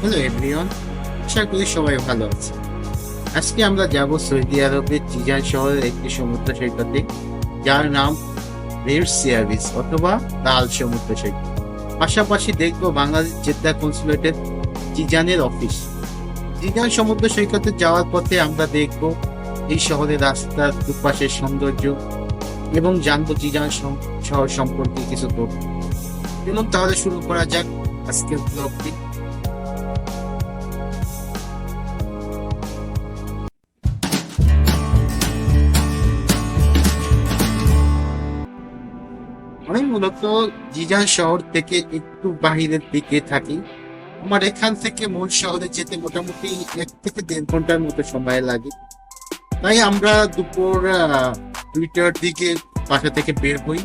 Hello everyone, আশা করি সবাই ভালো আছে। আজকে আমরা যাব সৌদি আরবের জিজান শহরের একটি সমুদ্র সৈকতে, যার নাম রেড সি বিচ অথবা লাল সমুদ্র সৈকত। পাশাপাশি দেখব বাংলাদেশ জেদ্দা কনসুলেটের জিজানের অফিস। জিজান সমুদ্র সৈকতে যাওয়ার পথে আমরা দেখব এই শহরের রাস্তার দুপাশের সৌন্দর্য এবং জানবো জিজান শহর সম্পর্কে কিছু তথ্য। এবং তাহলে শুরু করা যাক আজকের ব্লগটি। আমি মূলত জিজান শহর থেকে একটু বাহিরের দিকে থাকি। আমার এখান থেকে মূল শহরে যেতে মোটামুটি 1 থেকে 1.5 ঘন্টার মতো সময় লাগে। তাই আমরা দুপুর 2টার দিকে বাসা থেকে বের হই।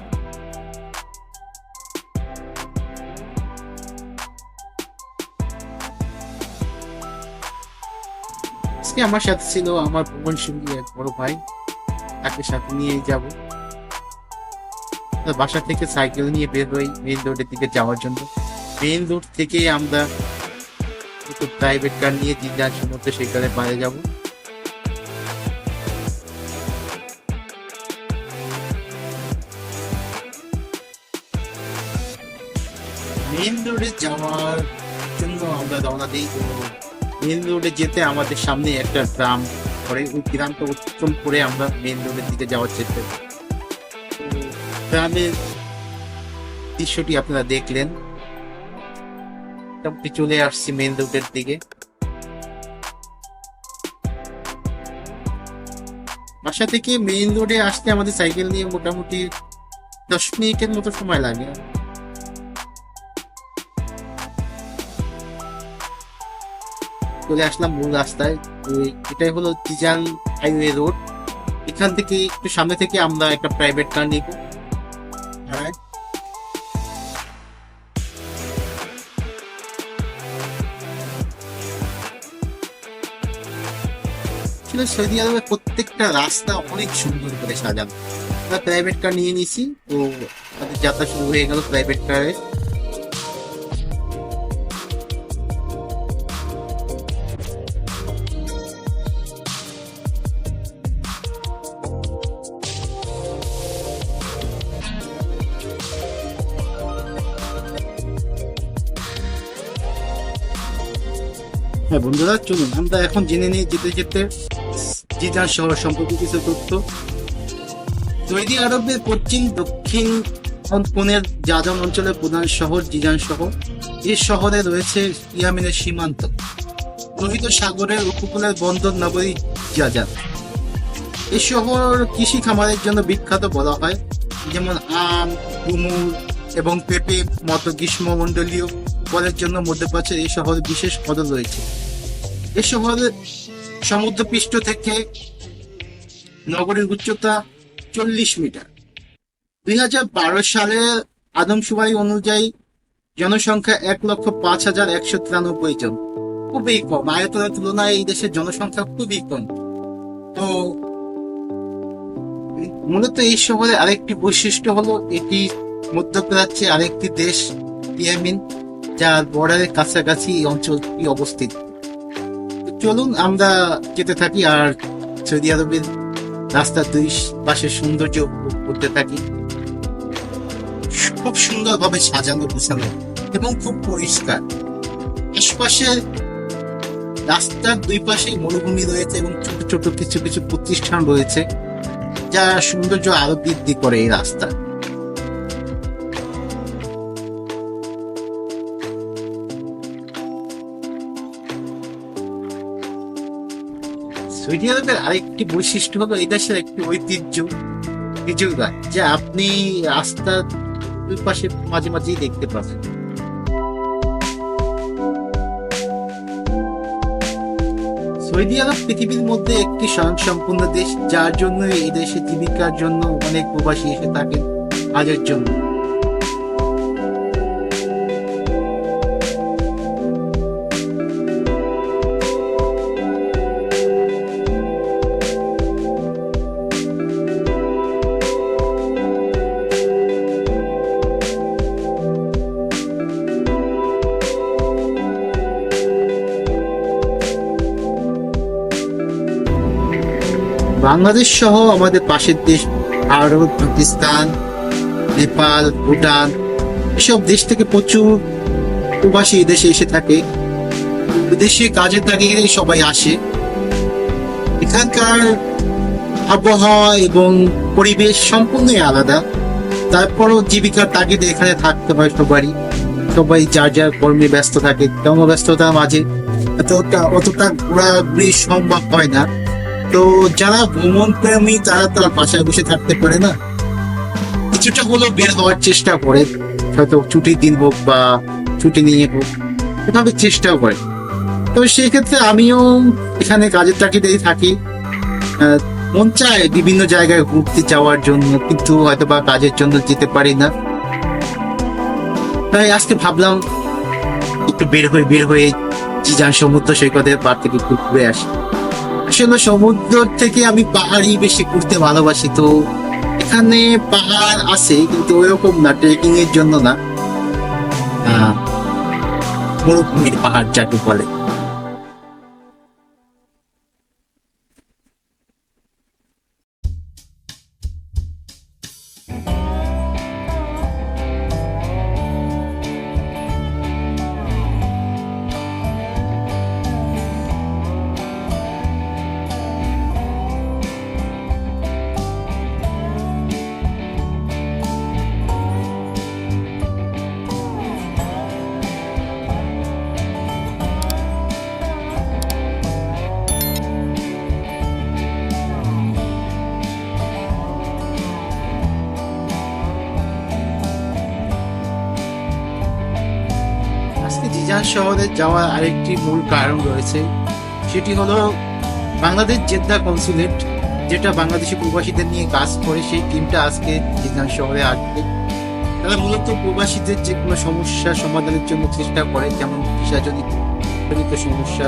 আজকে আমার সাথে ছিল আমার ভ্রমণ সঙ্গী এক বড় ভাই, তাকে সাথে নিয়েই যাব। বাসা থেকে সাইকেল নিয়ে বের হই মেইন রোডের দিকে যাওয়ার জন্য। মেইন রোড থেকে আমরা একটু প্রাইভেট কার নিয়ে জিজান সমুদ্র সেখানে পাড়ে যাব। মেইন রোডে যাওয়ার জন্য আমরা রওনা দিই। মেইন রোডে যেতে আমাদের সামনে একটা গ্রাম পড়ে, ওই গ্রামটা অতিক্রম করে আমরা মেইন রোডের দিকে যাওয়ার চেষ্টা করি। গ্রামের দৃশ্যটি আপনারা দেখলেন। মোটামুটি চলে আসছি মেইন রোডের দিকে। বাসা থেকে মেইন রোডে আসতে আমাদের সাইকেল নিয়ে মোটামুটি 10 মিনিটের মতো সময় লাগে। চলে আসলাম মূল রাস্তায়। এটাই হলো জিজান হাইওয়ে রোড। এখান থেকে একটু সামনে থেকে আমরা একটা প্রাইভেট কার নিব। সৌদি আরবের প্রত্যেকটা রাস্তা অনেক সুন্দর করে সাজানো। আমরা প্রাইভেট কার নিয়ে নিছি, তো আমাদের যাত্রা শুরু হয়ে গেল প্রাইভেট কারে। হ্যাঁ বন্ধুরা, চলুন আমরা এখন জেনে নিই যেতে যেতে জিজান শহর সম্পর্কে কিছু তথ্য। সৌদি আরবের পশ্চিম দক্ষিণ কোণের জাজন অঞ্চলের প্রধান শহর জিজান শহর। এই শহরে রয়েছে ইয়েমেনের সীমান্ত, লোহিত সাগরের উপকূলের বন্দর নগরী জাজান। এই শহর কৃষি খামারের জন্য বিখ্যাত বলা হয়, যেমন আম, কুমুর এবং পেঁপে মতো গ্রীষ্মমণ্ডলীয় ফলের জন্য মধ্যপ্রাচ্যের এই শহরে বিশেষ কদর রয়েছে। এই শহরের সমুদ্রপৃষ্ঠ থেকে নগরীর উচ্চতা 40 মিটার। 2012 সালের আদমশুমারি অনুযায়ী জনসংখ্যা 1,05,193 জন। খুবই কম, আয়তনের তুলনায় এই দেশের জনসংখ্যা খুবই কম। তো মূলত এই শহরে আরেকটি বৈশিষ্ট্য হলো এটি মধ্যপ্রাচ্যে আরেকটি দেশ ইয়েমেন, যার বর্ডারের কাছাকাছি এই অঞ্চলটি অবস্থিত। চলুন আমরা যেতে থাকি আর সৌদি আরবের রাস্তার দুই পাশের সৌন্দর্য উপভোগ করতে থাকি। খুব সুন্দরভাবে সাজানো গোছানো এবং খুব পরিষ্কার। আশপাশে রাস্তার দুই পাশে মরুভূমি রয়েছে এবং ছোট ছোট কিছু কিছু প্রতিষ্ঠান রয়েছে, যা সৌন্দর্য আরো বৃদ্ধি করে এই রাস্তা। সৌদি আরবের আরেকটি বৈশিষ্ট্য হলো এই দেশের একটি ঐতিহ্য খেজুর গাছ, যা আপনি রাস্তার দুই পাশে মাঝে মাঝেই দেখতে পাবেন। সৌদি আরব পৃথিবীর মধ্যে একটি স্বয়ংসম্পূর্ণ দেশ, যার জন্য এই দেশে জীবিকার জন্য অনেক প্রবাসী এসে থাকেন কাজের জন্য। বাংলাদেশ সহ আমাদের পাশের দেশ ভারত, পাকিস্তান, নেপাল, ভুটান এসব দেশ থেকে প্রচুর প্রবাসী দেশে এসে থাকে। বিদেশে কাজের তাগিদে সবাই আসে। এখানকার আবহাওয়া এবং পরিবেশ সম্পূর্ণই আলাদা। তারপরও জীবিকার তাগিদে এখানে থাকতে হয় সবারই। সবাই যার যার কর্মে ব্যস্ত থাকে, কর্মব্যস্ততার মাঝে অতটা ঘোরাঘুরি সম্ভব হয় না। তো যারা ভ্রমণ প্রেমী তারা তার বাসায় বসে থাকতে পারে না, কিছুটা হলেও বের হওয়ার চেষ্টা করে, হয়তো ছুটির দিন হোক বা ছুটি নিয়ে হোক, এভাবে চেষ্টাও করে। তো সেই ক্ষেত্রে আমিও এখানে কাজের তাগিদেই থাকি। মন চায় বিভিন্ন জায়গায় ঘুরতে যাওয়ার জন্য, কিন্তু হয়তো বা কাজের জন্য যেতে পারি না। তাই আজকে ভাবলাম একটু বের হয়ে জিজান সমুদ্র সৈকতের পার থেকে একটু ঘুরে আসি। আসলে সমুদ্র থেকে আমি পাহাড়ই বেশি ঘুরতে ভালোবাসি। তো এখানে পাহাড় আছে, কিন্তু ওরকম না, ট্রেকিং এর জন্য না, মরুভূমির পাহাড় যাকে বলে। আজকে জিজান শহরে যাওয়ার আরেকটি মূল কারণ রয়েছে, সেটি হলো বাংলাদেশ জেদ্দা কনসুলেট, যেটা বাংলাদেশি প্রবাসীদের নিয়ে কাজ করে, সেই টিমটা আজকে জিজান শহরে আসবে। তারা মূলত প্রবাসীদের যে কোনো সমস্যা সমাধানের জন্য চেষ্টা করে, যেমন ভিসাজনিত সমস্যা,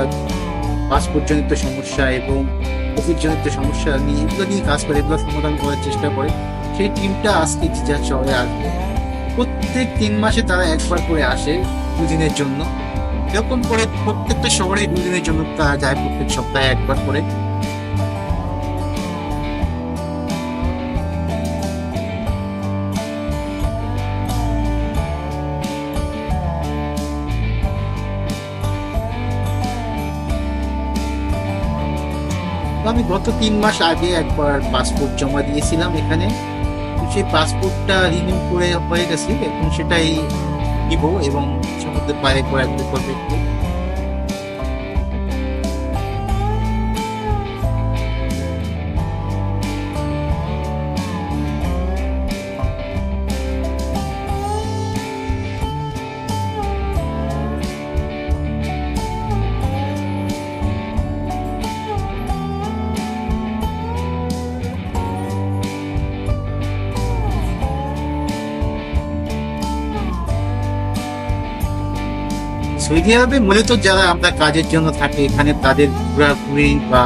পাসপোর্ট জনিত সমস্যা এবং কোভিড জনিত সমস্যা নিয়ে, এগুলো নিয়ে কাজ করে, এগুলো সমাধান করার চেষ্টা করে। সেই টিমটা আজকে জিজান শহরে আসবে। প্রত্যেক 3 মাসে তারা একবার করে আসে 2 দিনের জন্য। এরকম করে প্রত্যেকটা শহরে 2 দিনের জন্য তারা যায়, প্রত্যেক সপ্তাহে একবার করে। আমি গত 3 মাস আগে একবার পাসপোর্ট জমা দিয়েছিলাম এখানে। সেই পাসপোর্টটা রিনিউ করে হয়ে গেছে, এখন সেটাই দিব এবং সমুদ্রের পাড়ে ঘোরাঘুরি করবে একটু। সৌদি আরবে মূলত যারা আমরা কাজের জন্য থাকি এখানে, তাদের ঘোরাঘুরি বা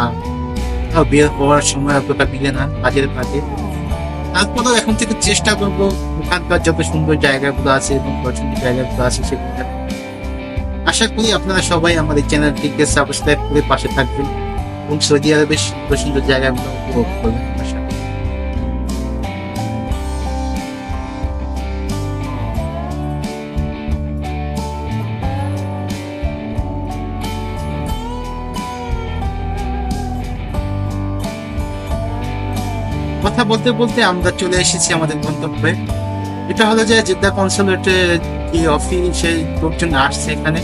কোথাও বের হওয়ার সময় অতটা মিলে না কাজের কাজে। তারপরেও এখন থেকে চেষ্টা করবো ওখানকার যত সুন্দর জায়গাগুলো আছে এবং পছন্দের জায়গাগুলো আছে সেগুলো। আশা করি আপনারা সবাই আমাদের চ্যানেলটিকে সাবস্ক্রাইব করে পাশে থাকবেন এবং সৌদি আরবের সুন্দর সুন্দর জায়গাগুলো উপভোগ করবেন। আশা করি। কথা বলতে বলতে আমরা চলে এসেছি আমাদের গন্তব্যে। এটা হলো যে জেদ্দা কনসুলেটে যে অফিসে লোকজন আসছে এখানে,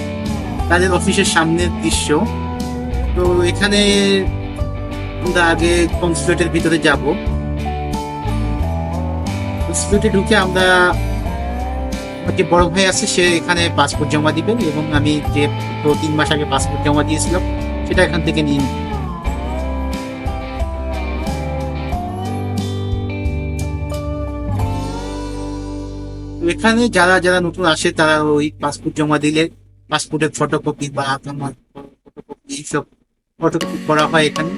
তাদের অফিসের সামনের দৃশ্য। তো এখানে আমরা আগে কনসুলেটের ভিতরে যাব। কনসুলেটে ঢুকে আমরা, যে বড় ভাই আছে সে এখানে পাসপোর্ট জমা দিবেন এবং আমি যে 3 মাস আগে পাসপোর্ট জমা দিয়েছিলাম সেটা এখান থেকে নিয়ে নিই। এখানে যারা যারা নতুন আসে তারা ওই পাসপোর্ট জমা দিলে পাসপোর্টের ফটোকপি বা আপনার ফটোকপি এইসব ফটোকপি করা হয় এখানে।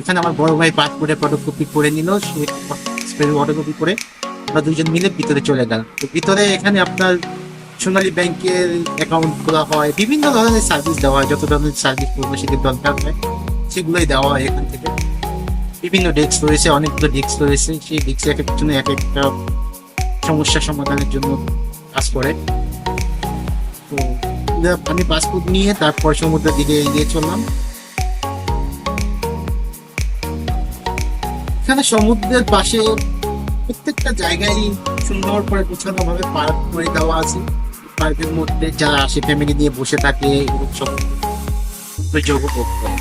এখানে আমার বড় ভাই পাসপোর্টের ফটোকপি করে নিল, সে ফটোকপি করে আমরা 2জন মিলে ভিতরে চলে গেলাম। তো ভিতরে এখানে আপনার সোনালী ব্যাংকের অ্যাকাউন্ট খোলা হয়, বিভিন্ন ধরনের সার্ভিস দেওয়া হয়, যত ধরনের সার্ভিস প্রবাসীদের দরকার হয় সেগুলোই দেওয়া হয় এখান থেকে। বিভিন্ন ডেস্ক রয়েছে, অনেকগুলো ডেস্ক রয়েছে, সেই ডেস্কে এক একজনে এক একটা সমস্যা সমাধানের জন্য কাজ করে। তো আমি পাসপোর্ট নিয়ে তারপর সমুদ্রের দিকে এগিয়ে চললাম। এখানে সমুদ্রের পাশে প্রত্যেকটা জায়গায় সুন্দর করে গোছানো ভাবে পার্ক করে দেওয়া আছে। পার্কের মধ্যে যারা আসে ফ্যামিলি নিয়ে বসে থাকে, এরকম সব উপভোগ করে।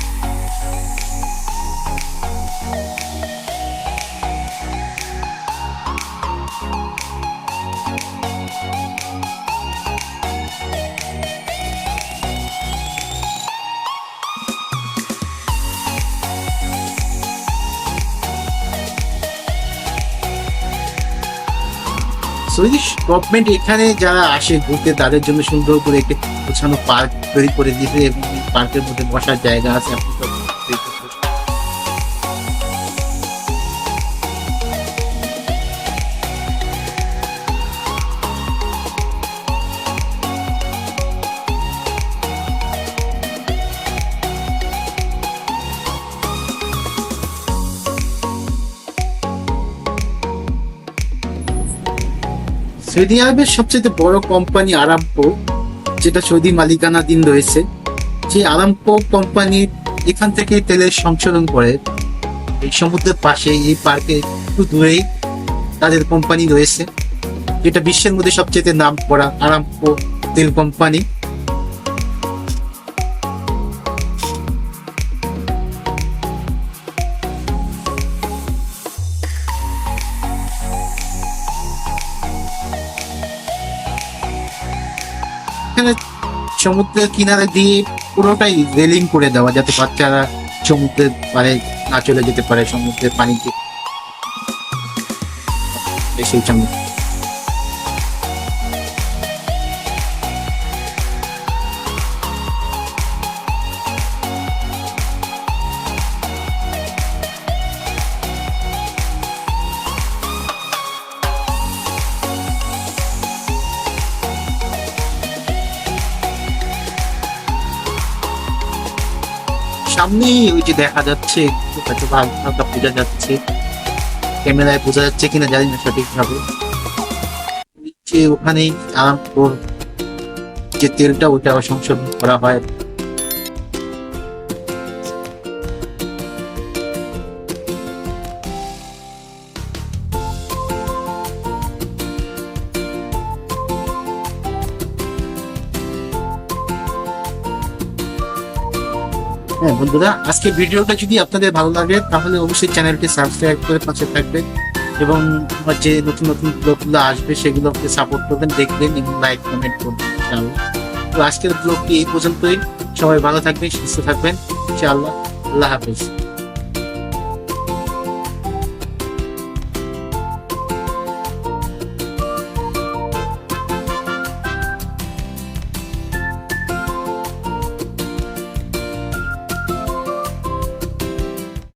সুইডিশ গভর্নমেন্ট এখানে যারা আসে ঘুরতে তাদের জন্য সুন্দর করে একটি গোছানো পার্ক তৈরি করে দিতে, এবং পার্কের মধ্যে বসার জায়গা আছে। আপনি সব দেখতে পাচ্ছেন। সৌদি আরবের সবচেয়ে বড় কোম্পানি আরামকো, যেটা সৌদি মালিকানাধীন রয়েছে, যে আরামকো কোম্পানি এখান থেকে তেলের সংশোধন করে। এই সমুদ্রের পাশে এই পার্কে একটু দূরেই তাদের কোম্পানি রয়েছে, যেটা বিশ্বের মধ্যে সবচেয়ে নাম করা আরামকো তেল কোম্পানি। এখানে সমুদ্রের কিনারে দিয়ে পুরোটাই রেলিং করে দেওয়া, যাতে বাচ্চারা সমুদ্রের পাড়ে না চলে যেতে পারে, সমুদ্রের পানিতে সেই সমুদ্র। সামনেই ওই যে দেখা যাচ্ছে, হয়তো হালকা বোঝা যাচ্ছে, ক্যামেরায় বোঝা যাচ্ছে কিনা জানি না সঠিকভাবে, যে ওখানেই আরামকোর যে তেলটা ওটা সংশোধন করা হয়। হ্যাঁ বন্ধুরা, আজকে ভিডিওটা যদি আপনাদের ভালো লাগে তাহলে অবশ্যই চ্যানেলটি সাবস্ক্রাইব করে পাশে থাকবেন, এবং আমার যে নতুন নতুন ব্লগগুলো আসবে সেগুলোকে সাপোর্ট করবেন, দেখবেন এবং লাইক কমেন্ট করবেন ইনশাআল্লাহ। তো আজকের ব্লগটি এই পর্যন্তই। সবাই ভালো থাকবেন, সুস্থ থাকবেন ইনশাআল্লাহ। আল্লাহ হাফেজ।